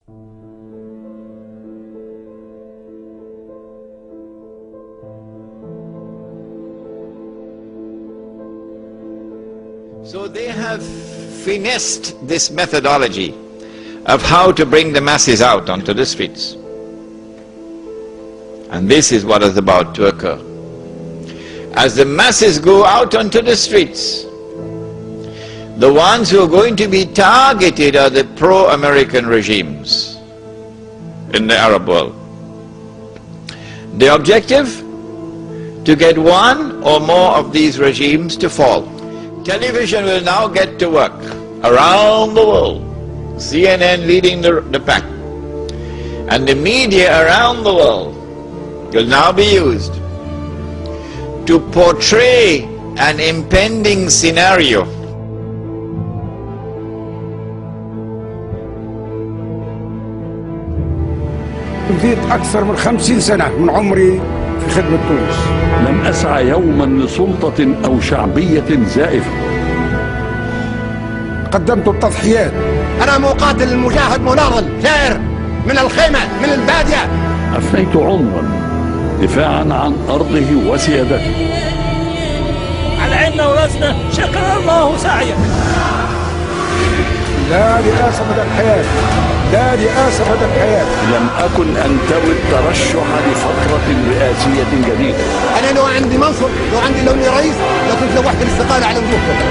So they have finessed this methodology of how to bring the masses out onto the streets. And this is what is about to occur. As the masses go out onto the streets, the ones who are going to be targeted are the pro-American regimes in the Arab world. The objective? To get one or more of these regimes to fall. Television will now get to work around the world, CNN leading the pack, and the media around the world will now be used to portray an impending scenario. زدت أكثر من 50 سنة من عمري في خدمة تونس. لم أسعى يوما لسلطة أو شعبية زائفة. قدمت التضحيات. أنا مقاتل مجاهد مناضل ثائر من الخيمة من البادية. أفنيت عمرا دفاعا عن أرضه وسيادته. على عيننا وراسنا، شكر الله سعيك. لا رئاسة مدى الحياة، لا رئاسة مدى الحياة. لم أكن أنتوي الترشح لفترة رئاسية جديدة. أنا لو عندي منصب، لو عندي لوني رئيس، لكنت لوحت الاستقالة على وجوهكم.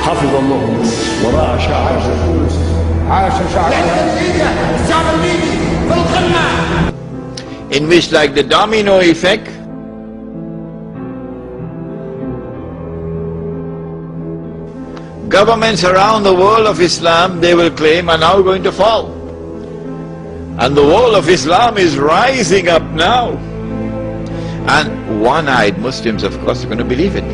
حفظ الله وراء شعب تونس. عاش شعب الشعب الليبي في القمة. In which, like the domino effect, governments around the world of Islam, they will claim, are now going to fall. And the world of Islam is rising up now. And one-eyed Muslims, of course, are going to believe it.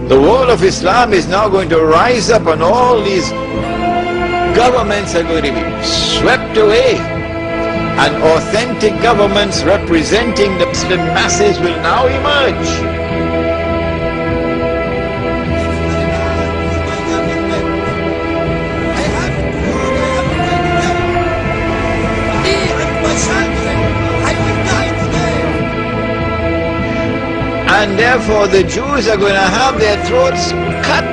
The world of Islam is now going to rise up, and all these governments are going to be swept away, and authentic governments representing the Muslim masses will now emerge. And therefore the Jews are going to have their throats cut.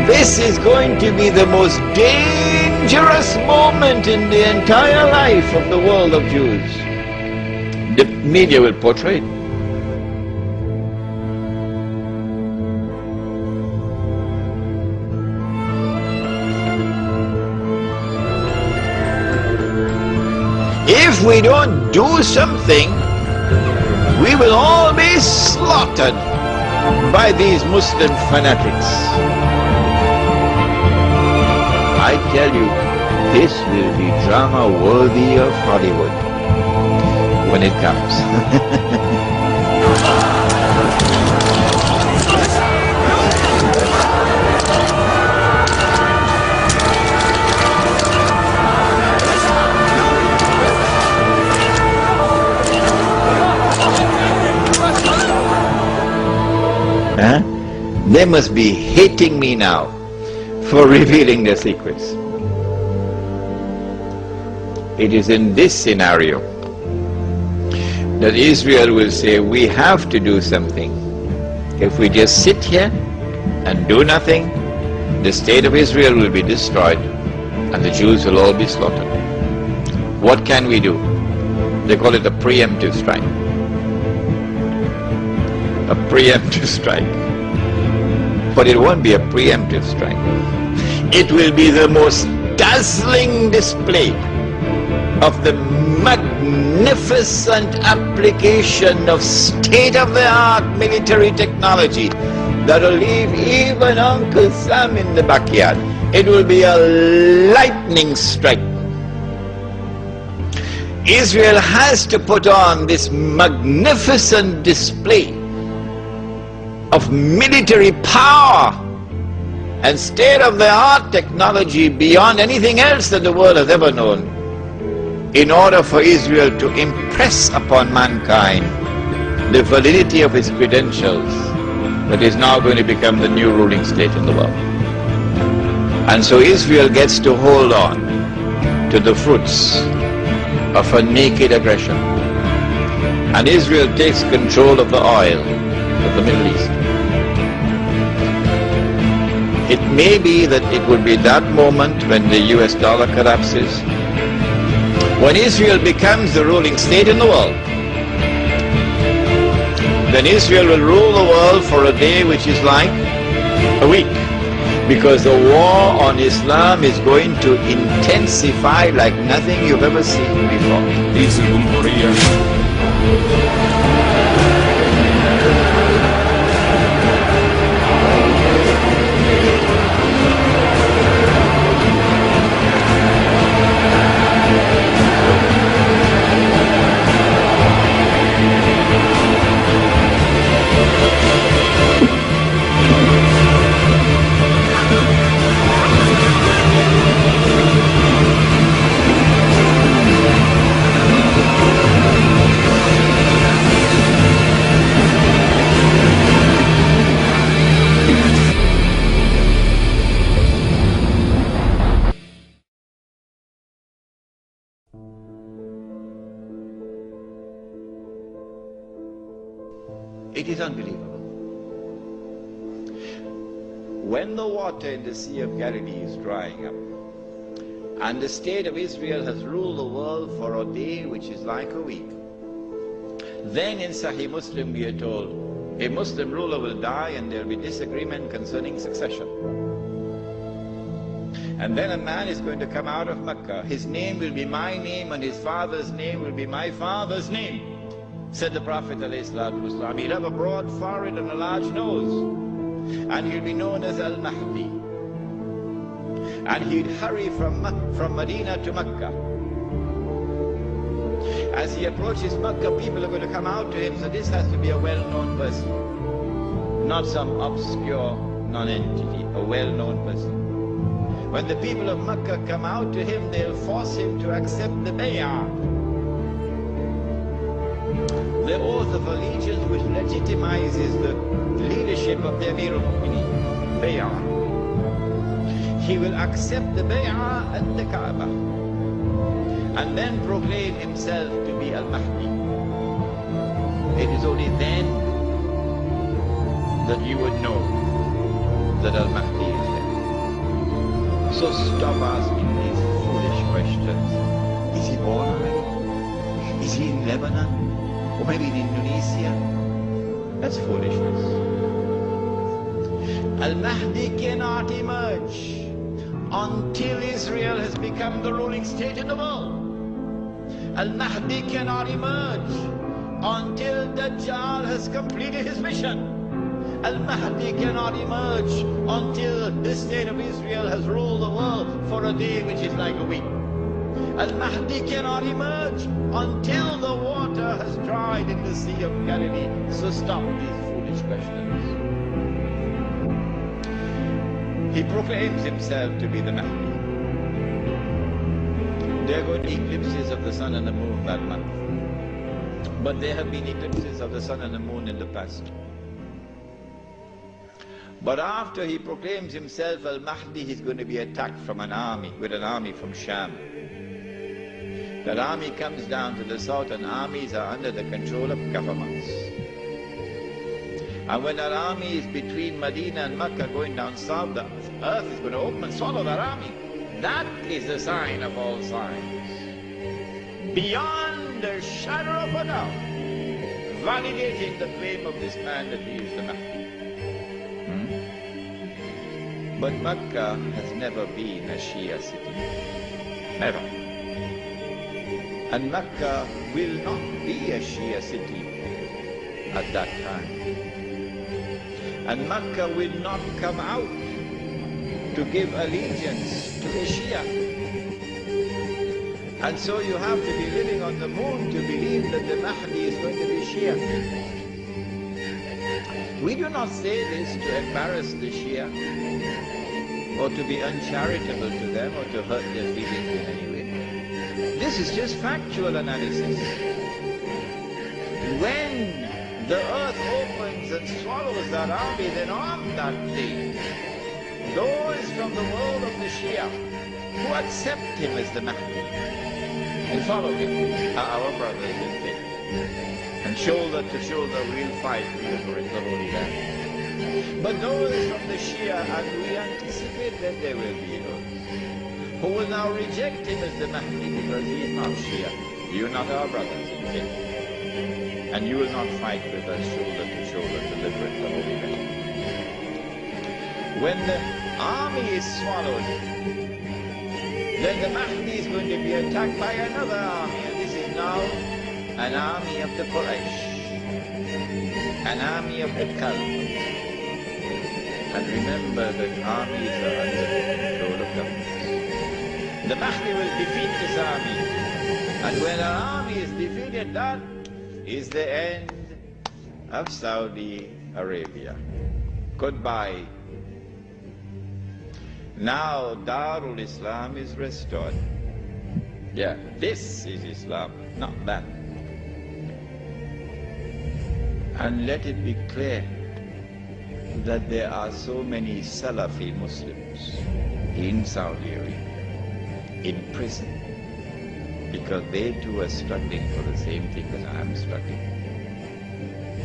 This is going to be the most dangerous moment in the entire life of the world of Jews. The media will portray it. If we don't do something, we will all be slaughtered by these Muslim fanatics. I tell you, this will be drama worthy of Hollywood when it comes. They must be hating me now for revealing their secrets. It is in this scenario that Israel will say, we have to do something. If we just sit here and do nothing, the state of Israel will be destroyed and the Jews will all be slaughtered. What can we do? They call it a preemptive strike. A preemptive strike. But it won't be a preemptive strike. It will be the most dazzling display of the magnificent application of state-of-the-art military technology that will leave even Uncle Sam in the backyard. It will be a lightning strike. Israel has to put on this magnificent display of military power and state-of-the-art technology beyond anything else that the world has ever known. in order for Israel to impress upon mankind the validity of its credentials, that is now going to become the new ruling state in the world. And so Israel gets to hold on to the fruits of a naked aggression. And Israel takes control of the oil of the Middle East. It may be that it would be that moment when the US dollar collapses, when Israel becomes the ruling state in the world. Then Israel will rule the world for a day which is like a week, because the war on Islam is going to intensify like nothing you've ever seen before. رئيس الجمهورية It is unbelievable. When the water in the Sea of Galilee is drying up, and the state of Israel has ruled the world for a day which is like a week, then in Sahih Muslim we are told, a Muslim ruler will die and there will be disagreement concerning succession. And then a man is going to come out of Mecca. His name will be my name and his father's name will be my father's name. Said the Prophet ﷺ, he'll have a broad forehead and a large nose, and he'll be known as Al-Mahdi. And he'd hurry from Medina to Mecca. As he approaches Mecca, people are going to come out to him, so this has to be a well-known person, not some obscure non-entity, a well-known person. When the people of Mecca come out to him, they'll force him to accept the bay'ah, the oath of allegiance which legitimizes the leadership of the Amir al-Mu'mineen, bay'ah. He will accept the bay'ah at the Kaaba and then proclaim himself to be Al-Mahdi. It is only then that you would know that Al-Mahdi is there. So stop asking these foolish questions. Is he born already? Is he in Lebanon? Or maybe in Indonesia? That's foolishness. Al-Mahdi cannot emerge until Israel has become the ruling state in the world. Al-Mahdi cannot emerge until Dajjal has completed his mission. Al-Mahdi cannot emerge until the state of Israel has ruled the world for a day which is like a week. Al-Mahdi cannot emerge until the water has dried in the Sea of Galilee. So stop these foolish questions. He proclaims himself to be the Mahdi. There are going to be eclipses of the sun and the moon that month. But there have been eclipses of the sun and the moon in the past. But after he proclaims himself Al-Mahdi, he's going to be attacked from an army, with an army from Sham. That army comes down to the south, and armies are under the control of governments. And when that army is between Medina and Mecca going down south, the earth is going to open and swallow that army. That is the sign of all signs. Beyond a shadow of a doubt, validating the claim of this man that he is the Mahdi. But Mecca has never been a Shia city. Never. And Mecca will not be a Shia city at that time. And Mecca will not come out to give allegiance to the Shia. And so you have to be living on the moon to believe that the Mahdi is going to be Shia. We do not say this to embarrass the Shia, or to be uncharitable to them, or to hurt their feelings in any way. This is just factual analysis. When the earth opens and swallows that army, then on that day, those from the world of the Shia who accept him as the Mahdi and follow him are our brothers in faith. And shoulder to shoulder we'll fight to liberate the Holy Land. But those from the Shia, and we anticipate that there will be those who will now reject him as the Mahdi because he is not Shia. You are not our brothers in faith. And you will not fight with us shoulder to shoulder to liberate the Holy Land. When the army is swallowed, then the Mahdi is going to be attacked by another army. And this is now an army of the Quraysh, an army of the Caliph. And remember that armies are under the control of governments. The Mahdi will defeat this army. And when an army is defeated, that is the end of Saudi Arabia. Goodbye. Now Darul Islam is restored. Yeah, this is Islam, not that. And let it be clear that there are so many Salafi Muslims in Saudi Arabia, in prison, because they too are struggling for the same thing that I am struggling,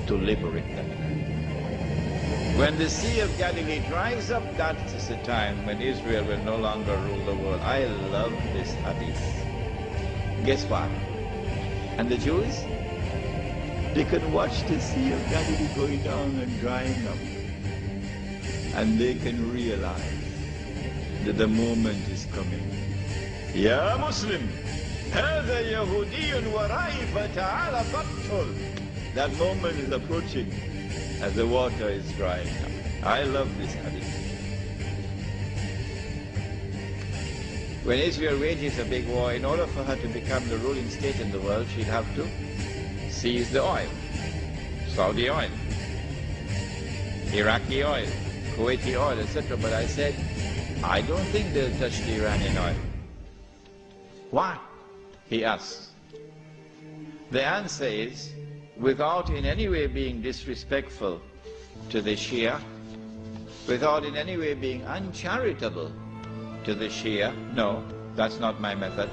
to liberate that land. When the Sea of Galilee dries up, that is the time when Israel will no longer rule the world. I love this hadith. Guess what? And the Jews, they can watch the Sea of Galilee going down and drying up. And they can realize that the moment is coming. Ya Muslim, هذا يهودي ورائي فتعال فاقتل. That moment is approaching as the water is drying up. I love this hadith. When Israel wages a big war, in order for her to become the ruling state in the world, she'd have to seize the oil. Saudi oil, Iraqi oil, Kuwaiti oil, etc. But I said, I don't think they'll touch the Iranian oil. Why? He asks. The answer is, without in any way being disrespectful to the Shia, without in any way being uncharitable to the Shia, no, that's not my method.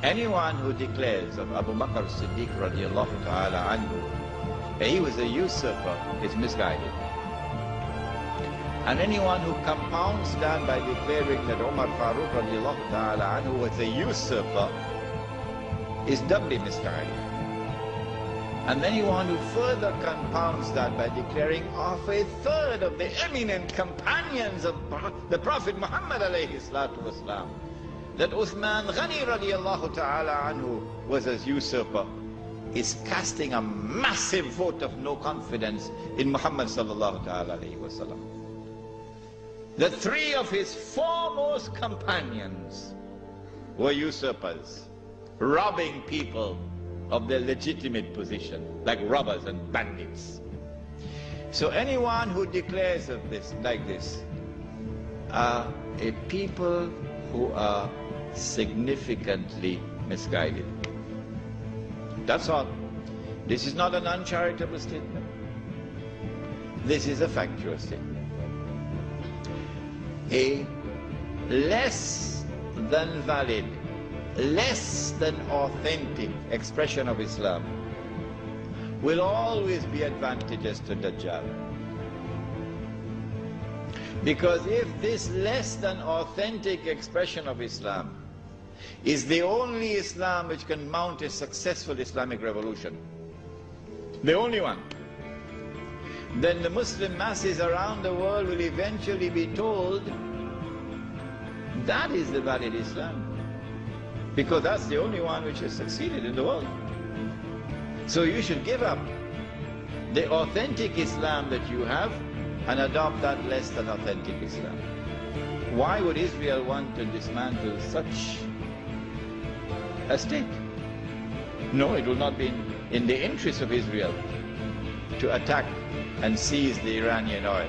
Anyone who declares of Abu Bakr Siddiq radiallahu ta'ala anhu that he was a usurper is misguided. And anyone who compounds that by declaring that Umar Farooq radiallahu ta'ala anhu was a usurper is doubly misguided. And anyone who further compounds that by declaring of a third of the eminent companions of the Prophet Muhammad alayhi salatu wasalam, that Uthman Ghani radiallahu ta'ala anhu was a usurper, is casting a massive vote of no confidence in Muhammad sallallahu ta'ala alayhi wasalam. The three of his foremost companions were usurpers, robbing people of their legitimate position, like robbers and bandits. So anyone who declares of this like this are a people who are significantly misguided. That's all. This is not an uncharitable statement. This is a factual statement. A less than valid, less than authentic expression of Islam will always be advantageous to Dajjal. Because if this less than authentic expression of Islam is the only Islam which can mount a successful Islamic revolution, the only one, then the Muslim masses around the world will eventually be told that is the valid Islam, because that's the only one which has succeeded in the world. So you should give up the authentic Islam that you have and adopt that less than authentic Islam. Why would Israel want to dismantle such a state? No, it will not be in the interest of Israel to attack and seize the Iranian oil.